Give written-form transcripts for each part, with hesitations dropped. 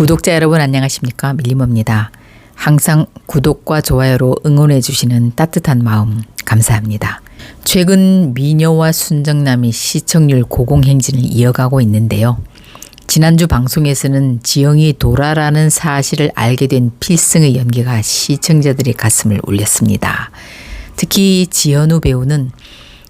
구독자 여러분 안녕하십니까? 밀림입니다. 항상 구독과 좋아요로 응원해 주시는 따뜻한 마음 감사합니다. 최근 미녀와 순정남이 시청률 고공행진을 이어가고 있는데요. 지난주 방송에서는 지영이 도라라는 사실을 알게 된 필승의 연기가 시청자들의 가슴을 울렸습니다. 특히 지현우 배우는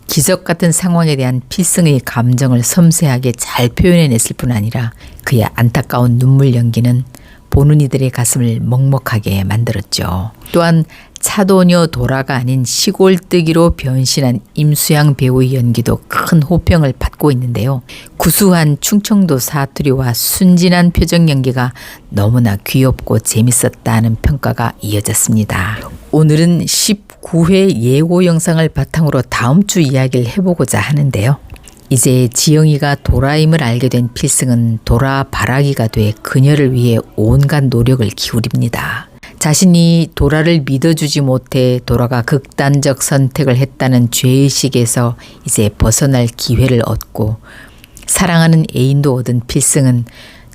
기적 같은 상황에 대한 필승의 감정을 섬세하게 잘 표현해냈을 뿐 아니라 그의 안타까운 눈물 연기는 보는 이들의 가슴을 먹먹하게 만들었죠. 또한 차도녀 도라가 아닌 시골뜨기로 변신한 임수양 배우의 연기도 큰 호평을 받고 있는데요. 구수한 충청도 사투리와 순진한 표정 연기가 너무나 귀엽고 재밌었다는 평가가 이어졌습니다. 오늘은 19회 예고 영상을 바탕으로 다음 주 이야기를 해보고자 하는데요. 이제 지영이가 도라임을 알게 된 필승은 도라 바라기가 돼 그녀를 위해 온갖 노력을 기울입니다. 자신이 도라를 믿어주지 못해 도라가 극단적 선택을 했다는 죄의식에서 이제 벗어날 기회를 얻고 사랑하는 애인도 얻은 필승은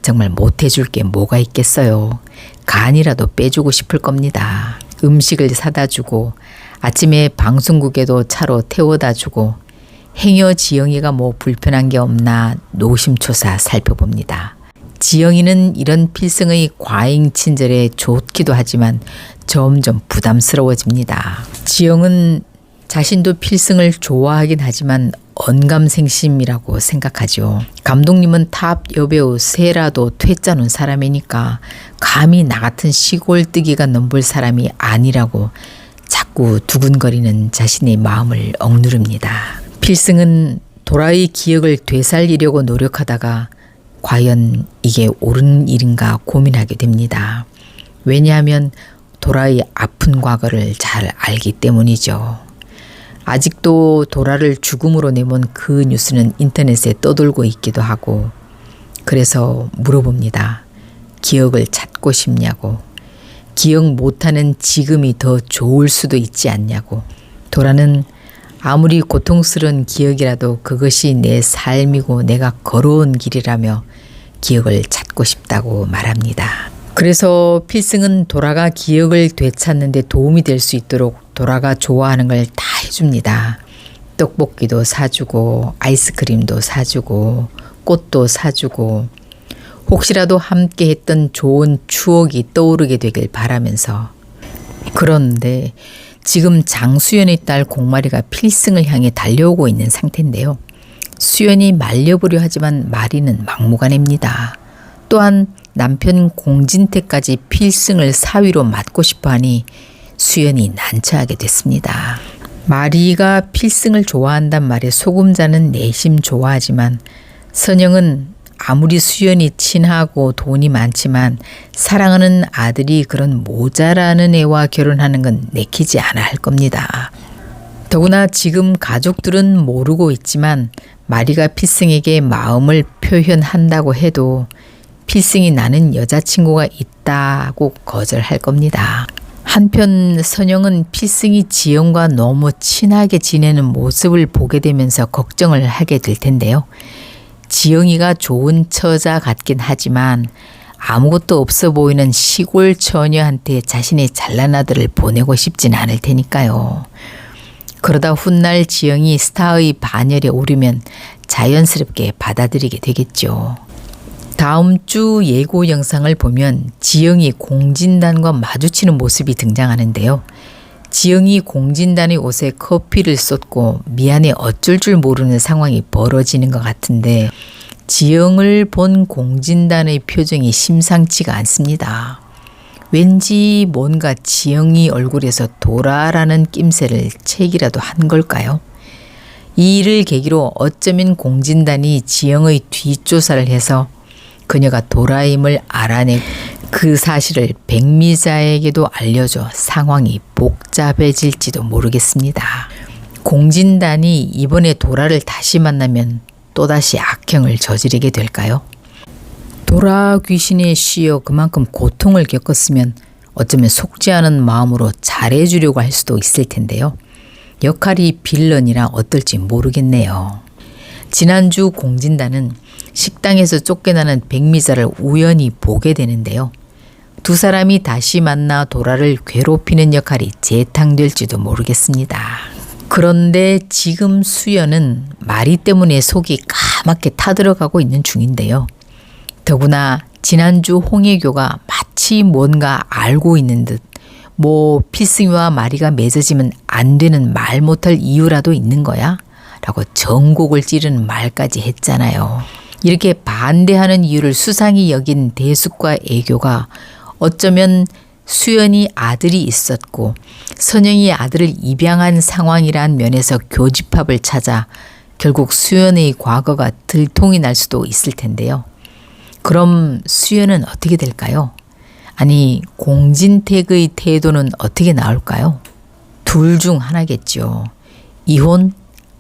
정말 못해줄 게 뭐가 있겠어요. 간이라도 빼주고 싶을 겁니다. 음식을 사다 주고 아침에 방송국에도 차로 태워다 주고 행여 지영이가 뭐 불편한 게 없나 노심초사 살펴봅니다. 지영이는 이런 필승의 과잉 친절에 좋기도 하지만 점점 부담스러워집니다. 지영은 자신도 필승을 좋아하긴 하지만 언감생심이라고 생각하죠. 감독님은 탑 여배우 세라도 퇴짜놓은 사람이니까 감히 나 같은 시골뜨기가 넘볼 사람이 아니라고 자꾸 두근거리는 자신의 마음을 억누릅니다. 필승은 도라의 기억을 되살리려고 노력하다가 과연 이게 옳은 일인가 고민하게 됩니다. 왜냐하면 도라의 아픈 과거를 잘 알기 때문이죠. 아직도 도라를 죽음으로 내몬 그 뉴스는 인터넷에 떠돌고 있기도 하고 그래서 물어봅니다. 기억을 찾고 싶냐고. 기억 못하는 지금이 더 좋을 수도 있지 않냐고. 도라는 아무리 고통스러운 기억이라도 그것이 내 삶이고 내가 걸어온 길이라며 기억을 찾고 싶다고 말합니다. 그래서 필승은 도라가 기억을 되찾는 데 도움이 될 수 있도록 도라가 좋아하는 걸 다 해줍니다. 떡볶이도 사주고 아이스크림도 사주고 꽃도 사주고 혹시라도 함께 했던 좋은 추억이 떠오르게 되길 바라면서 그런데 지금 장수연의 딸 공마리가 필승을 향해 달려오고 있는 상태인데요. 수연이 말려보려 하지만 마리는 막무가내입니다. 또한 남편 공진태까지 필승을 사위로 맡고 싶어하니 수연이 난처하게 됐습니다. 마리가 필승을 좋아한단 말에 소금자는 내심 좋아하지만 선영은 아무리 수연이 친하고 돈이 많지만 사랑하는 아들이 그런 모자라는 애와 결혼하는 건 내키지 않아 할 겁니다. 더구나 지금 가족들은 모르고 있지만 마리가 필승에게 마음을 표현한다고 해도 필승이 나는 여자친구가 있다고 거절할 겁니다. 한편 선영은 필승이 지영과 너무 친하게 지내는 모습을 보게 되면서 걱정을 하게 될 텐데요. 지영이가 좋은 처자 같긴 하지만 아무것도 없어 보이는 시골 처녀한테 자신의 잘난 아들을 보내고 싶진 않을 테니까요. 그러다 훗날 지영이 스타의 반열에 오르면 자연스럽게 받아들이게 되겠죠. 다음 주 예고 영상을 보면 지영이 공진단과 마주치는 모습이 등장하는데요. 지영이 공진단의 옷에 커피를 쏟고 미안해 어쩔 줄 모르는 상황이 벌어지는 것 같은데 지영을 본 공진단의 표정이 심상치가 않습니다. 왠지 뭔가 지영이 얼굴에서 도라라는 낌새를 채기라도 한 걸까요? 이 일을 계기로 어쩌면 공진단이 지영의 뒷조사를 해서 그녀가 도라임을 알아내 그 사실을 백미자에게도 알려줘 상황이 복잡해질지도 모르겠습니다. 공진단이 이번에 도라를 다시 만나면 또다시 악행을 저지르게 될까요? 도라 귀신에 씌여 그만큼 고통을 겪었으면 어쩌면 속지 않은 마음으로 잘해주려고 할 수도 있을 텐데요. 역할이 빌런이라 어떨지 모르겠네요. 지난주 공진단은 식당에서 쫓겨나는 백미자를 우연히 보게 되는데요. 두 사람이 다시 만나 도라를 괴롭히는 역할이 재탕될지도 모르겠습니다. 그런데 지금 수연은 마리 때문에 속이 까맣게 타들어가고 있는 중인데요. 더구나 지난주 홍혜교가 마치 뭔가 알고 있는 듯 필승이와 마리가 맺어지면 안 되는 말 못할 이유라도 있는 거야? 라고 전곡을 찌르는 말까지 했잖아요. 이렇게 반대하는 이유를 수상히 여긴 대숙과 애교가 어쩌면 수연이 아들이 있었고 선영이 아들을 입양한 상황이란 면에서 교집합을 찾아 결국 수연의 과거가 들통이 날 수도 있을 텐데요. 그럼 수연은 어떻게 될까요? 아니, 공진택의 태도는 어떻게 나올까요? 둘 중 하나겠죠. 이혼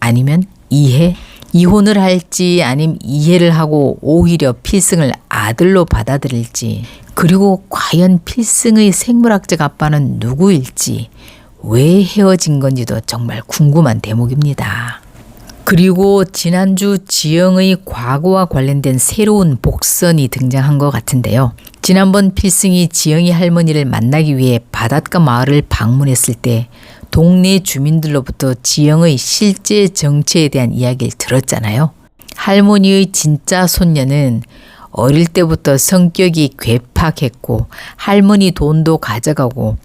아니면 이해? 이혼을 할지 아니면 이해를 하고 오히려 필승을 아들로 받아들일지, 그리고 과연 필승의 생물학적 아빠는 누구일지, 왜 헤어진 건지도 정말 궁금한 대목입니다. 그리고 지난주 지영의 과거와 관련된 새로운 복선이 등장한 것 같은데요. 지난번 필승이 지영이 할머니를 만나기 위해 바닷가 마을을 방문했을 때 동네 주민들로부터 지영의 실제 정체에 대한 이야기를 들었잖아요. 할머니의 진짜 손녀는 어릴 때부터 성격이 괴팍했고 할머니 돈도 가져가고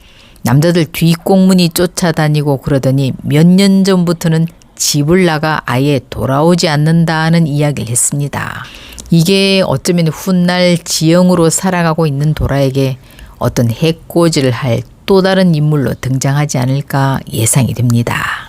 남자들 뒷공문이 쫓아다니고 그러더니 몇 년 전부터는 집을 나가 아예 돌아오지 않는다는 이야기를 했습니다. 이게 어쩌면 훗날 지영으로 살아가고 있는 도라에게 어떤 해코지를 할 또 다른 인물로 등장하지 않을까 예상이 됩니다.